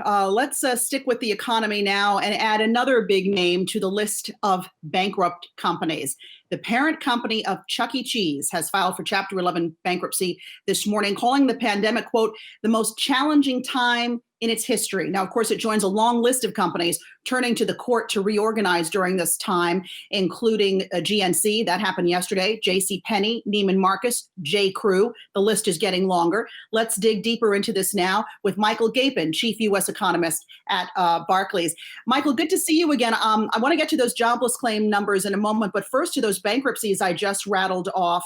Let's stick with the economy now and add another big name to the list of bankrupt companies. The parent company of Chuck E. Cheese has filed for Chapter 11 bankruptcy this morning, calling the pandemic, quote, the most challenging time in its history. Now, of course, it joins a long list of companies turning to the court to reorganize during this time, including GNC, that happened yesterday, J.C. Penney, Neiman Marcus, J. Crew. The list is getting longer. Let's dig deeper into this now with Michael Gapen, Chief U.S. Economist at Barclays. Michael, good to see you again. I want to get to those jobless claim numbers in a moment, but first to those bankruptcies I just rattled off.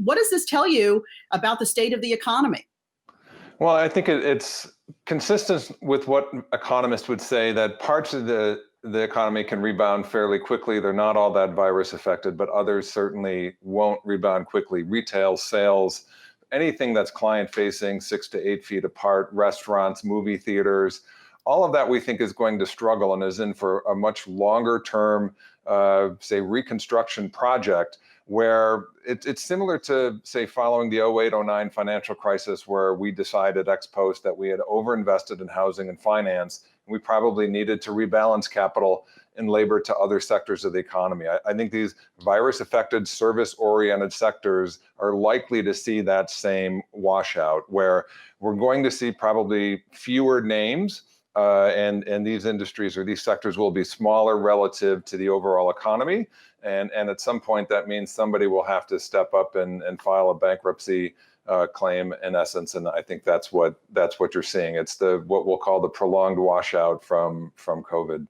What does this tell you about the state of the economy? Well, I think it's consistent with what economists would say, that parts of the economy can rebound fairly quickly. They're not all that virus affected, but others certainly won't rebound quickly. Retail, sales, anything that's client facing, 6 to 8 feet apart, restaurants, movie theaters, all of that we think is going to struggle and is in for a much longer term, say, reconstruction project, where it's similar to, say, following the 08-09 financial crisis, where we decided ex post that we had overinvested in housing and finance, and we probably needed to rebalance capital and labor to other sectors of the economy. I think these virus-affected, service-oriented sectors are likely to see that same washout, where we're going to see probably fewer names, and these industries or these sectors will be smaller relative to the overall economy. And at some point, that means somebody will have to step up and file a bankruptcy claim, in essence. And I think that's what you're seeing. It's what we'll call the prolonged washout from COVID.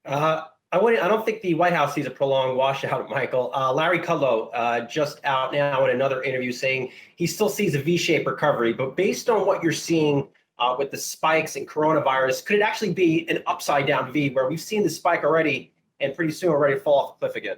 I don't think the White House sees a prolonged washout, Michael. Larry Kudlow just out now in another interview saying he still sees a V-shaped recovery, but based on what you're seeing with the spikes in coronavirus, could it actually be an upside down V, where we've seen the spike already and pretty soon we're ready to fall off the cliff again?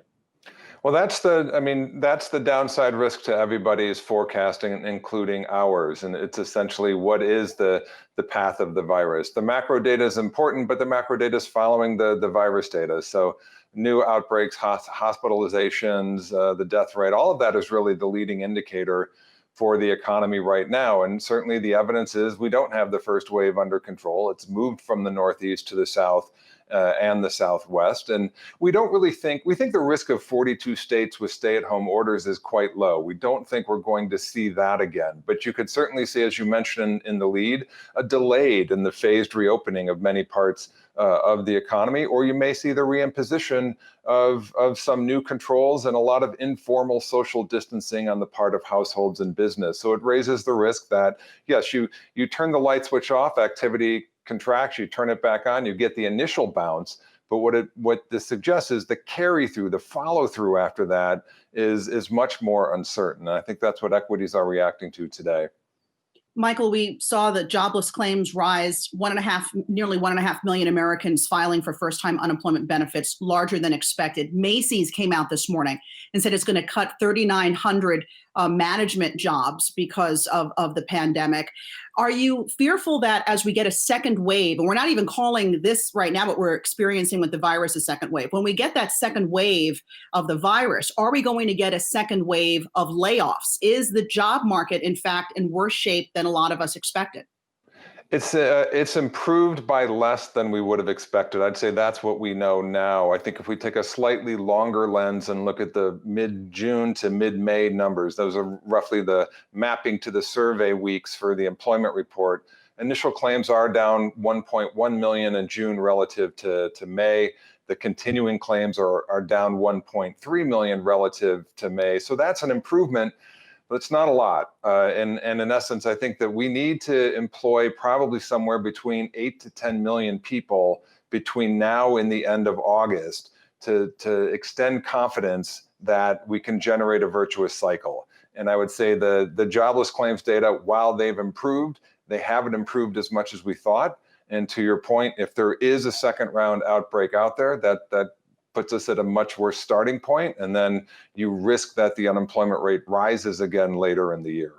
Well, that's the downside risk to everybody's forecasting, including ours. And it's essentially, what is the path of the virus? The macro data is important, but the macro data is following the virus data. So new outbreaks, hospitalizations, the death rate, all of that is really the leading indicator for the economy right now. And certainly the evidence is we don't have the first wave under control. It's moved from the Northeast to the South and the Southwest. And we think the risk of 42 states with stay-at-home orders is quite low. We don't think we're going to see that again. But you could certainly see, as you mentioned in the lead, a delayed and the phased reopening of many parts of the economy, or you may see the reimposition of some new controls and a lot of informal social distancing on the part of households and business. So it raises the risk that, yes, you turn the light switch off, activity contracts, you turn it back on, you get the initial bounce. But what this suggests is the carry through, the follow through after that is much more uncertain. And I think that's what equities are reacting to today. Michael, we saw that jobless claims rise, nearly 1.5 million Americans filing for first-time unemployment benefits, larger than expected. Macy's came out this morning and said it's going to cut 3,900 management jobs because of the pandemic. Are you fearful that as we get a second wave, and we're not even calling this right now what we're experiencing with the virus a second wave, when we get that second wave of the virus, are we going to get a second wave of layoffs? Is the job market, in fact, in worse shape than a lot of us expected? It's improved by less than we would have expected. I'd say that's what we know now. I think if we take a slightly longer lens and look at the mid-June to mid-May numbers, those are roughly the mapping to the survey weeks for the employment report. Initial claims are down 1.1 million in June relative to May. The continuing claims are down 1.3 million relative to May. So that's an improvement, but it's not a lot. And in essence, I think that we need to employ probably somewhere between 8 to 10 million people between now and the end of August to extend confidence that we can generate a virtuous cycle. And I would say the jobless claims data, while they've improved, they haven't improved as much as we thought. And to your point, if there is a second round outbreak out there, that puts us at a much worse starting point, and then you risk that the unemployment rate rises again later in the year.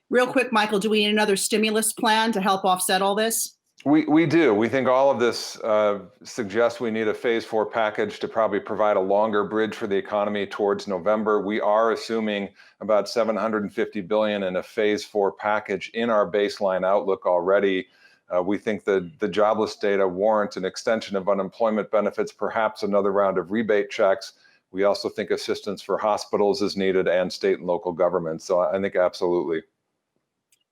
Real quick, Michael, do we need another stimulus plan to help offset all this? We do. We think all of this suggests we need a phase 4 package to probably provide a longer bridge for the economy towards November. We are assuming about $750 billion in a phase 4 package in our baseline outlook already. We think that the jobless data warrants an extension of unemployment benefits, perhaps another round of rebate checks. We also think assistance for hospitals is needed and state and local governments. So I think absolutely.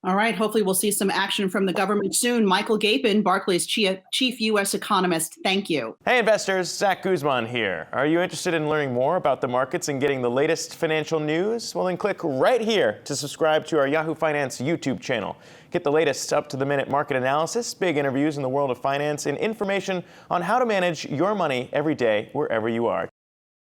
All right. Hopefully we'll see some action from the government soon. Michael Gapen, Barclays Chief U.S. Economist, thank you. Hey investors, Zach Guzman here. Are you interested in learning more about the markets and getting the latest financial news? Well, then click right here to subscribe to our Yahoo Finance YouTube channel. Get the latest up-to-the-minute market analysis, big interviews in the world of finance, and information on how to manage your money every day wherever you are.